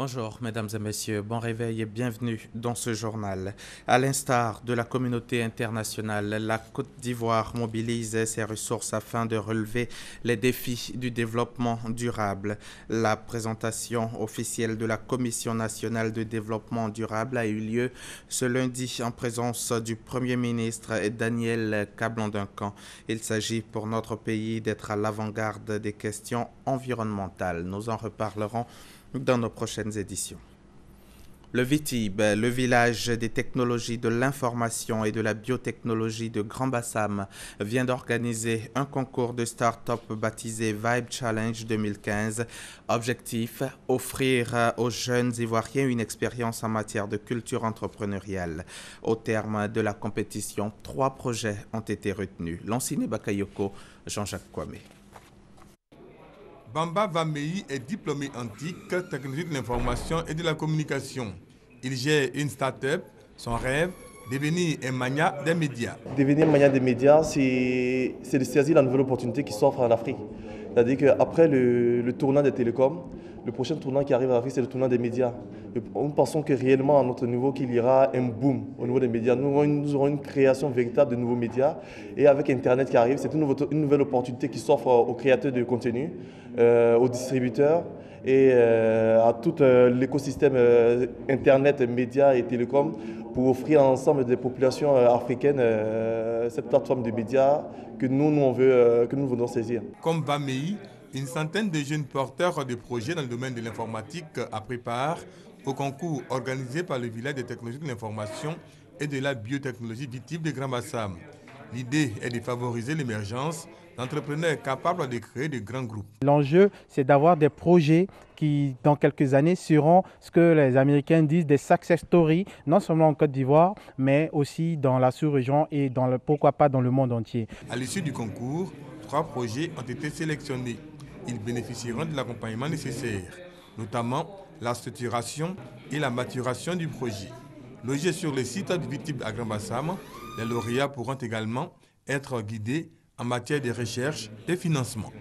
Bonjour, mesdames et messieurs, bon réveil et bienvenue dans ce journal. À l'instar de la communauté internationale, la Côte d'Ivoire mobilise ses ressources afin de relever les défis du développement durable. La présentation officielle de la Commission nationale de développement durable a eu lieu ce lundi en présence du Premier ministre Daniel Kablan-Duncan. Il s'agit pour notre pays d'être à l'avant-garde des questions environnementales. Nous en reparlerons dans nos prochaines éditions. Le VITIB, le village des technologies de l'information et de la biotechnologie de Grand Bassam, vient d'organiser un concours de start-up baptisé Vibe Challenge 2015. Objectif, offrir aux jeunes Ivoiriens une expérience en matière de culture entrepreneuriale. Au terme de la compétition, 3 projets ont été retenus. Lanciné Bakayoko, Jean-Jacques Kwame. Bamba Vamei est diplômé en TIC, technologie de l'information et de la communication. Il gère une start-up. Son rêve, devenir un mania des médias. Devenir mania des médias, c'est de saisir la nouvelle opportunité qui s'offre en Afrique. C'est-à-dire qu'après le tournant des télécoms, le prochain tournant qui arrive en Afrique, c'est le tournant des médias. Nous pensons que réellement, à notre niveau, qu'il y aura un boom au niveau des médias. Nous aurons une création véritable de nouveaux médias. Et avec Internet qui arrive, c'est une nouvelle opportunité qui s'offre aux créateurs de contenu, aux distributeurs et à tout l'écosystème Internet, médias et télécoms pour offrir à l'ensemble des populations africaines cette plateforme de médias que nous voulons saisir. Comme Vamei, une centaine de jeunes porteurs de projets dans le domaine de l'informatique a pris part au concours organisé par le village des technologies de l'information et de la biotechnologie VITIB de Grand Bassam. L'idée est de favoriser l'émergence d'entrepreneurs capables de créer de grands groupes. L'enjeu, c'est d'avoir des projets qui, dans quelques années, seront ce que les Américains disent des success stories, non seulement en Côte d'Ivoire, mais aussi dans la sous-région et pourquoi pas dans le monde entier. À l'issue du concours, 3 projets ont été sélectionnés. Ils bénéficieront de l'accompagnement nécessaire, notamment la structuration et la maturation du projet. Logés sur le site du VITIB à Grand Bassam, les lauréats pourront également être guidés en matière de recherche et financement.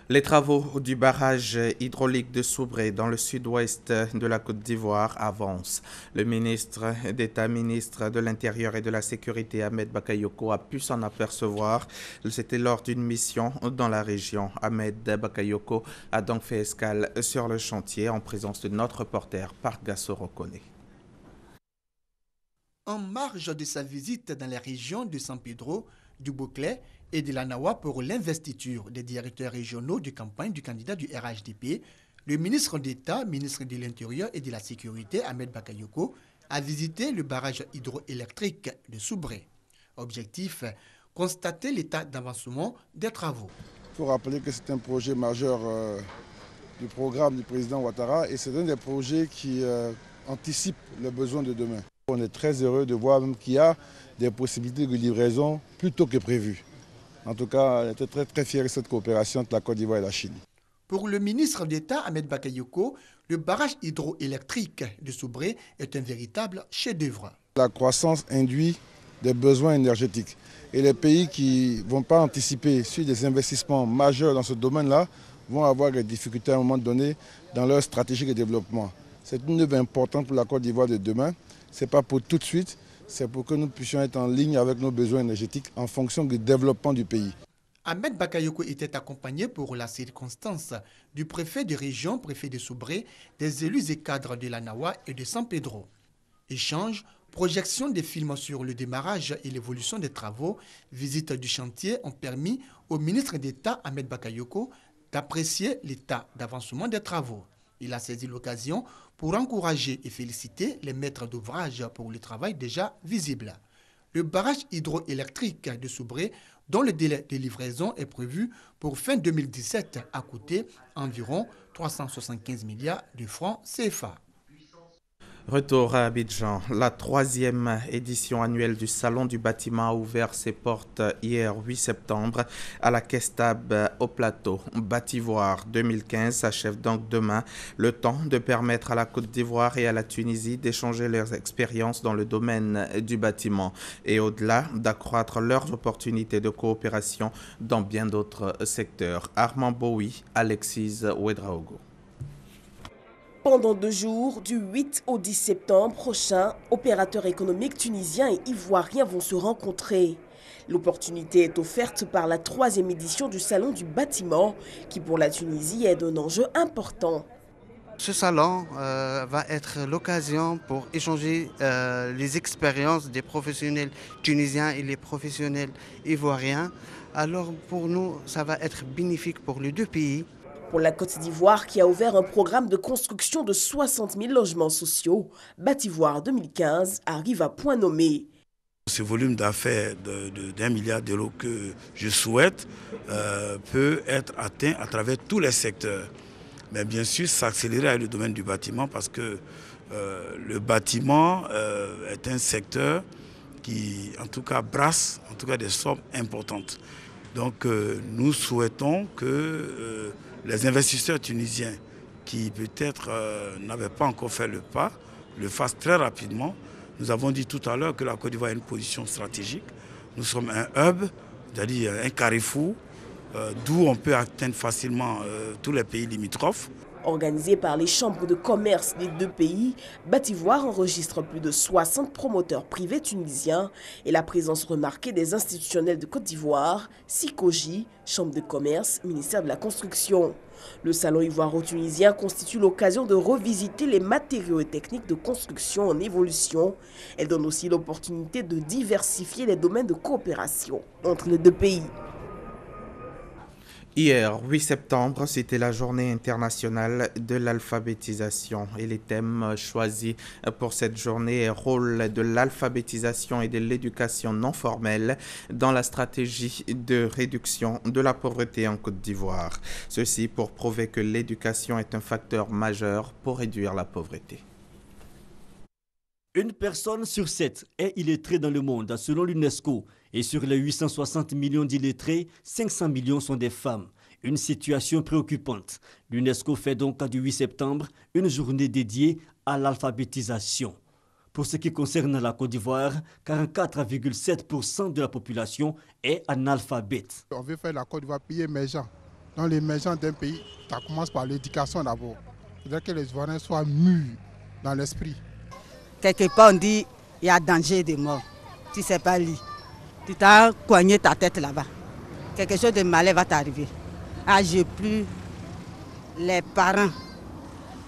Les travaux du barrage hydraulique de Soubré dans le sud-ouest de la Côte d'Ivoire avancent. Le ministre d'État, ministre de l'Intérieur et de la Sécurité, Ahmed Bakayoko, a pu s'en apercevoir. C'était lors d'une mission dans la région. Ahmed Bakayoko a donc fait escale sur le chantier en présence de notre reporter Park Gassoro Kone. En marge de sa visite dans les régions de San Pedro, du Bouclé et de la Nawa pour l'investiture des directeurs régionaux de campagne du candidat du RHDP, le ministre d'État, ministre de l'Intérieur et de la Sécurité, Ahmed Bakayoko, a visité le barrage hydroélectrique de Soubré. Objectif, constater l'état d'avancement des travaux. Il faut rappeler que c'est un projet majeur du programme du président Ouattara et c'est un des projets qui anticipe les besoins de demain. On est très heureux de voir même qu'il y a des possibilités de livraison plus tôt que prévu. En tout cas, on était très fiers de cette coopération entre la Côte d'Ivoire et la Chine. Pour le ministre d'État Ahmed Bakayoko, le barrage hydroélectrique de Soubré est un véritable chef-d'œuvre. La croissance induit des besoins énergétiques. Et les pays qui ne vont pas anticiper sur des investissements majeurs dans ce domaine-là vont avoir des difficultés à un moment donné dans leur stratégie de développement. C'est une œuvre importante pour la Côte d'Ivoire de demain. Ce n'est pas pour tout de suite, c'est pour que nous puissions être en ligne avec nos besoins énergétiques en fonction du développement du pays. Ahmed Bakayoko était accompagné pour la circonstance du préfet de région, préfet de Soubré, des élus et cadres de la Nawa et de San Pedro. Échange, projection des films sur le démarrage et l'évolution des travaux, visite du chantier ont permis au ministre d'État Ahmed Bakayoko d'apprécier l'état d'avancement des travaux. Il a saisi l'occasion pour encourager et féliciter les maîtres d'ouvrage pour le travail déjà visible. Le barrage hydroélectrique de Soubré, dont le délai de livraison est prévu pour fin 2017, a coûté environ 375 milliards de francs CFA. Retour à Abidjan. La 3e édition annuelle du Salon du bâtiment a ouvert ses portes hier 8 septembre à la Kestab au Plateau. Bativoire 2015 s'achève donc demain, le temps de permettre à la Côte d'Ivoire et à la Tunisie d'échanger leurs expériences dans le domaine du bâtiment et au-delà d'accroître leurs opportunités de coopération dans bien d'autres secteurs. Armand Bowie, Alexis Ouedraogo. Pendant 2 jours, du 8 au 10 septembre prochain, opérateurs économiques tunisiens et ivoiriens vont se rencontrer. L'opportunité est offerte par la 3e édition du Salon du bâtiment, qui pour la Tunisie est d'un enjeu important. Ce salon va être l'occasion pour échanger les expériences des professionnels tunisiens et les professionnels ivoiriens. Alors pour nous, ça va être bénéfique pour les deux pays. Pour la Côte d'Ivoire, qui a ouvert un programme de construction de 60 000 logements sociaux, Bativoire 2015 arrive à point nommé. Ce volume d'affaires d'1 milliard d'euros que je souhaite peut être atteint à travers tous les secteurs. Mais bien sûr, s'accélérer avec le domaine du bâtiment parce que le bâtiment est un secteur qui, en tout cas, brasse des sommes importantes. Donc, nous souhaitons que les investisseurs tunisiens qui peut-être n'avaient pas encore fait le pas, le fassent très rapidement. Nous avons dit tout à l'heure que la Côte d'Ivoire a une position stratégique. Nous sommes un hub, c'est-à-dire un carrefour, d'où on peut atteindre facilement tous les pays limitrophes. Organisé par les chambres de commerce des deux pays, Bativoire enregistre plus de 60 promoteurs privés tunisiens et la présence remarquée des institutionnels de Côte d'Ivoire, Sikoji, Chambre de commerce, ministère de la Construction. Le salon ivoiro-tunisien constitue l'occasion de revisiter les matériaux et techniques de construction en évolution. Elle donne aussi l'opportunité de diversifier les domaines de coopération entre les deux pays. Hier, 8 septembre, c'était la journée internationale de l'alphabétisation et les thèmes choisis pour cette journée, rôle de l'alphabétisation et de l'éducation non formelle dans la stratégie de réduction de la pauvreté en Côte d'Ivoire. Ceci pour prouver que l'éducation est un facteur majeur pour réduire la pauvreté. Une personne sur 7 est illettrée dans le monde, selon l'UNESCO. Et sur les 860 millions d'illettrés, 500 millions sont des femmes. Une situation préoccupante. L'UNESCO fait donc du 8 septembre une journée dédiée à l'alphabétisation. Pour ce qui concerne la Côte d'Ivoire, 44,7% de la population est analphabète. On veut faire la Côte d'Ivoire pays émergent. Dans l'émergence d'un pays, ça commence par l'éducation d'abord. Il faudrait que les Ivoiriens soient mûrs dans l'esprit. Quelque part, on dit qu'il y a danger de mort. Tu ne sais pas lire. Tu t'as coigné ta tête là-bas. Quelque chose de malin va t'arriver. Ah, j'ai plus les parents.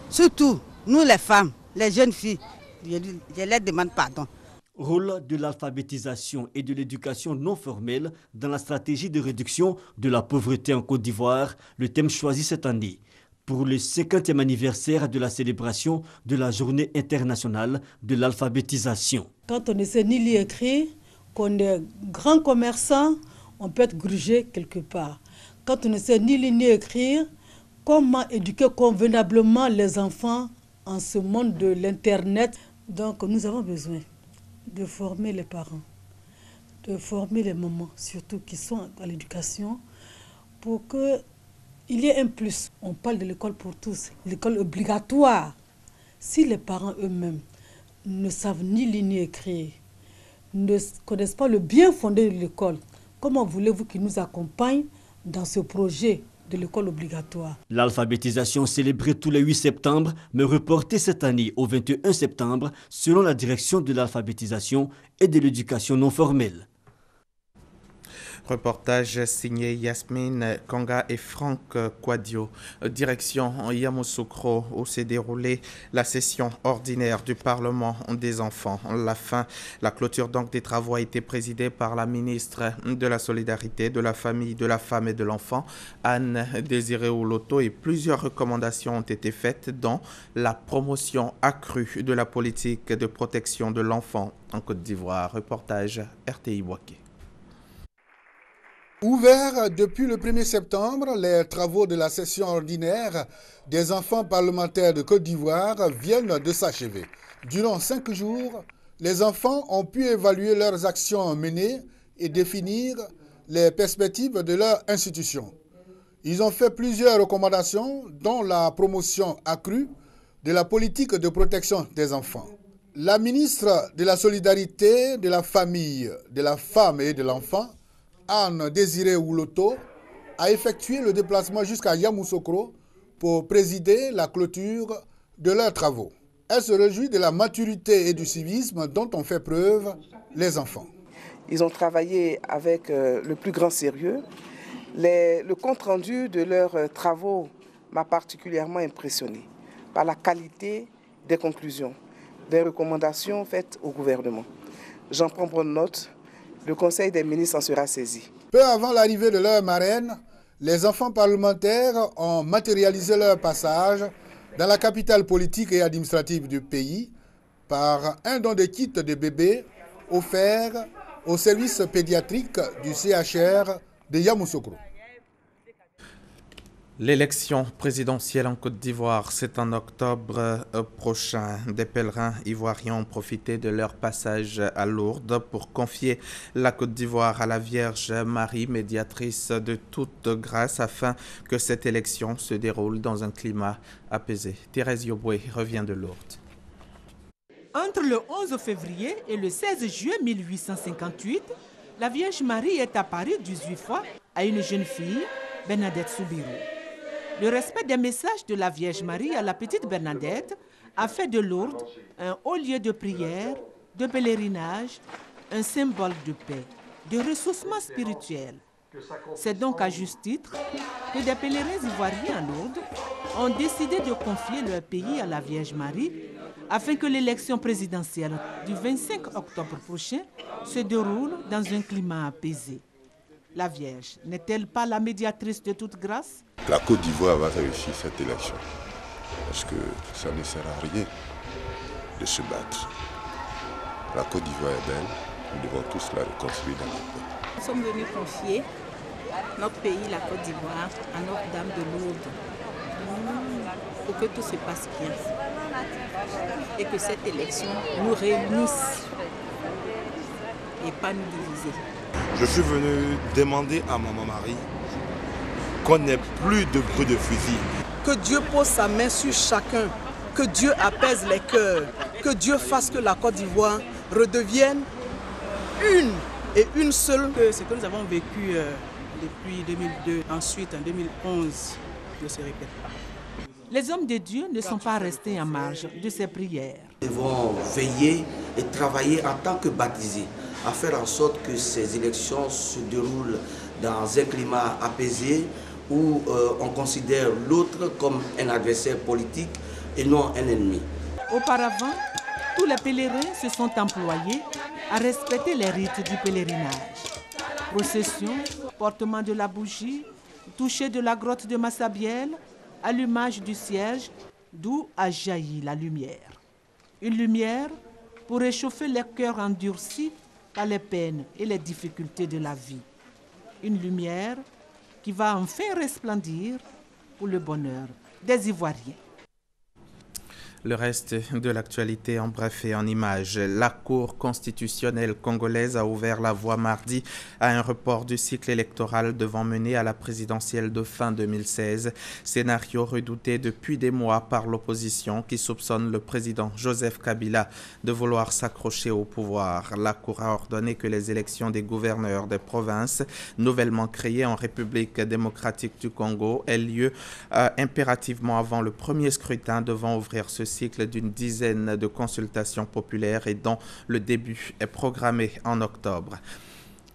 Surtout, nous les femmes, les jeunes filles, je leur demande pardon. Rôle de l'alphabétisation et de l'éducation non formelle dans la stratégie de réduction de la pauvreté en Côte d'Ivoire, le thème choisi cette année. Pour le 50e anniversaire de la célébration de la Journée internationale de l'alphabétisation. Quand on ne sait ni lire écrire, qu'on est grand commerçant, on peut être grugé quelque part. Quand on ne sait ni lire ni écrire, comment éduquer convenablement les enfants en ce monde de l'Internet? Donc nous avons besoin de former les parents, de former les mamans, surtout qui sont à l'éducation, pour qu'il y ait un plus. On parle de l'école pour tous, l'école obligatoire. Si les parents eux-mêmes ne savent ni lire ni écrire, ne connaissent pas le bien fondé de l'école, comment voulez-vous qu'ils nous accompagnent dans ce projet de l'école obligatoire? L'alphabétisation célébrée tous les 8 septembre, mais reportée cette année au 21 septembre, selon la direction de l'alphabétisation et de l'éducation non formelle. Reportage signé Yasmine Kanga et Franck Quadio. Direction Yamoussoukro, où s'est déroulée la session ordinaire du Parlement des enfants. La clôture donc des travaux a été présidée par la ministre de la Solidarité, de la Famille, de la Femme et de l'Enfant, Anne Désiré Ouloto, et plusieurs recommandations ont été faites, dont la promotion accrue de la politique de protection de l'enfant en Côte d'Ivoire. Reportage RTI Boaké. Ouverts depuis le 1er septembre, les travaux de la session ordinaire des enfants parlementaires de Côte d'Ivoire viennent de s'achever. Durant 5 jours, les enfants ont pu évaluer leurs actions menées et définir les perspectives de leur institution. Ils ont fait plusieurs recommandations, dont la promotion accrue de la politique de protection des enfants. La ministre de la Solidarité, de la Famille, de la Femme et de l'Enfant, Anne Désiré Ouloto, a effectué le déplacement jusqu'à Yamoussoukro pour présider la clôture de leurs travaux. Elle se réjouit de la maturité et du civisme dont ont fait preuve les enfants. Ils ont travaillé avec le plus grand sérieux. Le compte-rendu de leurs travaux m'a particulièrement impressionné par la qualité des conclusions, des recommandations faites au gouvernement. J'en prends bonne note. Le Conseil des ministres en sera saisi. Peu avant l'arrivée de leur marraine, les enfants parlementaires ont matérialisé leur passage dans la capitale politique et administrative du pays par un don de kits de bébés offert au service pédiatrique du CHR de Yamoussoukro. L'élection présidentielle en Côte d'Ivoire, c'est en octobre prochain. Des pèlerins ivoiriens ont profité de leur passage à Lourdes pour confier la Côte d'Ivoire à la Vierge Marie, médiatrice de toute grâce, afin que cette élection se déroule dans un climat apaisé. Thérèse Yoboué revient de Lourdes. Entre le 11 février et le 16 juillet 1858, la Vierge Marie est apparue 18 fois à une jeune fille, Bernadette Soubirou. Le respect des messages de la Vierge Marie à la petite Bernadette a fait de Lourdes un haut lieu de prière, de pèlerinage, un symbole de paix, de ressourcement spirituel. C'est donc à juste titre que des pèlerins ivoiriens à Lourdes ont décidé de confier leur pays à la Vierge Marie afin que l'élection présidentielle du 25 octobre prochain se déroule dans un climat apaisé. La Vierge n'est-elle pas la médiatrice de toute grâce? La Côte d'Ivoire va réussir cette élection parce que ça ne sert à rien de se battre. La Côte d'Ivoire est belle, nous devons tous la reconstruire dans la paix. Nous sommes venus confier notre pays, la Côte d'Ivoire, à Notre-Dame de Lourdes pour que tout se passe bien et que cette élection nous réunisse et pas nous diviser. Je suis venu demander à Maman Marie qu'on n'ait plus de bruit de fusil. Que Dieu pose sa main sur chacun, que Dieu apaise les cœurs, que Dieu fasse que la Côte d'Ivoire redevienne une et une seule. Que ce que nous avons vécu depuis 2002, ensuite en 2011, ne se répète pas. Les hommes de Dieu ne sont pas restés en marge de ces prières. Nous devons veiller et travailler en tant que baptisés à faire en sorte que ces élections se déroulent dans un climat apaisé où on considère l'autre comme un adversaire politique et non un ennemi. Auparavant, tous les pèlerins se sont employés à respecter les rites du pèlerinage. Procession, portement de la bougie, toucher de la grotte de Massabielle, allumage du cierge, d'où a jailli la lumière. Une lumière pour réchauffer les cœurs endurcis par les peines et les difficultés de la vie. Une lumière qui va enfin resplendir pour le bonheur des Ivoiriens. Le reste de l'actualité en bref et en images. La Cour constitutionnelle congolaise a ouvert la voie mardi à un report du cycle électoral devant mener à la présidentielle de fin 2016. Scénario redouté depuis des mois par l'opposition qui soupçonne le président Joseph Kabila de vouloir s'accrocher au pouvoir. La Cour a ordonné que les élections des gouverneurs des provinces nouvellement créées en République démocratique du Congo aient lieu impérativement avant le premier scrutin devant ouvrir ce cycle d'une dizaine de consultations populaires et dont le début est programmé en octobre.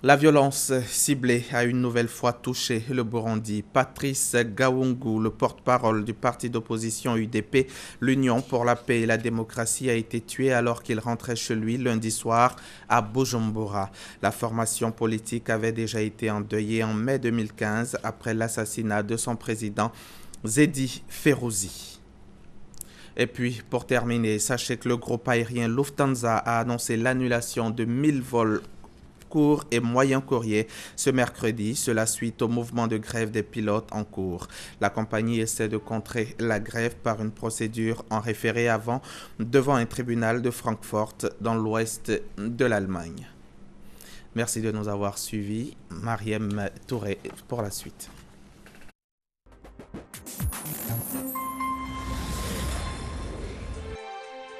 La violence ciblée a une nouvelle fois touché le Burundi. Patrice Gahungu, le porte-parole du parti d'opposition UDP, l'Union pour la paix et la démocratie, a été tué alors qu'il rentrait chez lui lundi soir à Bujumbura. La formation politique avait déjà été endeuillée en mai 2015 après l'assassinat de son président Zedi Ferrouzi. Et puis, pour terminer, sachez que le groupe aérien Lufthansa a annoncé l'annulation de 1000 vols courts et moyens courriers ce mercredi, cela suite au mouvement de grève des pilotes en cours. La compagnie essaie de contrer la grève par une procédure en référé devant un tribunal de Francfort dans l'ouest de l'Allemagne. Merci de nous avoir suivis. Mariem Touré pour la suite.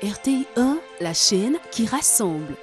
RTI 1, la chaîne qui rassemble.